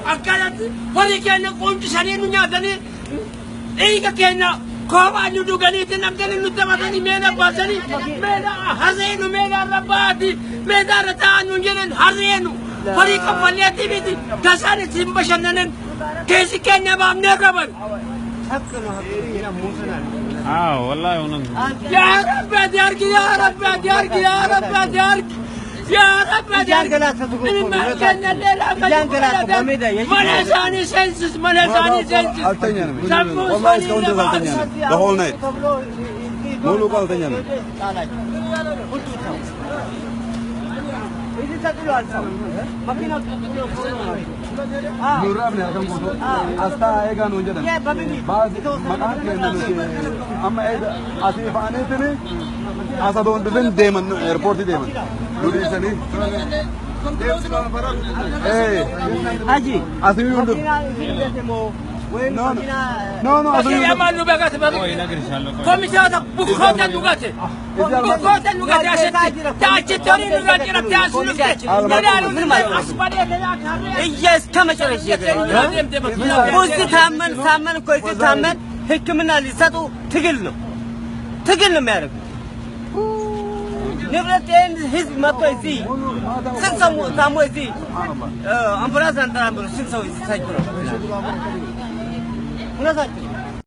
أكلت هذي كأنه قومت سنين نياتني إيه كأنه كوما نودو غني تنمتني نتمتني مينا باسني مينا هزينو مينا رباتي مينا رتانو جنن هزينو هذي كفلياتي بيتي كساني سيمبشنن كيسي كأنه بامني ربان والله ونم يا رب ديارك يا رب ديارك يا رب ديارك يا رب ديارك ملازاني سنسس ملازاني سنسس والله اسكون تزالتني the whole night مولو قالتني نوراب ने हम को आस्था आएगा नोंजन बाज मकान के हम आसिफ आने थे ने आसा दोन दिन देमन एयरपोर्ट ही देमन लुडी सनी हाजी आसिफ उंडू no يا مان لوبغات كوميسيون بوخوت لوغات بوخوت لوغات تاعتوري لوغات تاعسلك لا اسبالي እየስ ከመጨረሻ ወዝ ታመን ኮይት ታመን ህክምና ሊሰጡ ትግል ነው የሚያደርጉ ንብረቴን ህዝብ መጥቶ እዚህ ስንሰሙ ታሞ እዚህ አምቡላንስ አንጠራም ብሎ ስንሰው እዚህ ሳይቀር ሁላችሁ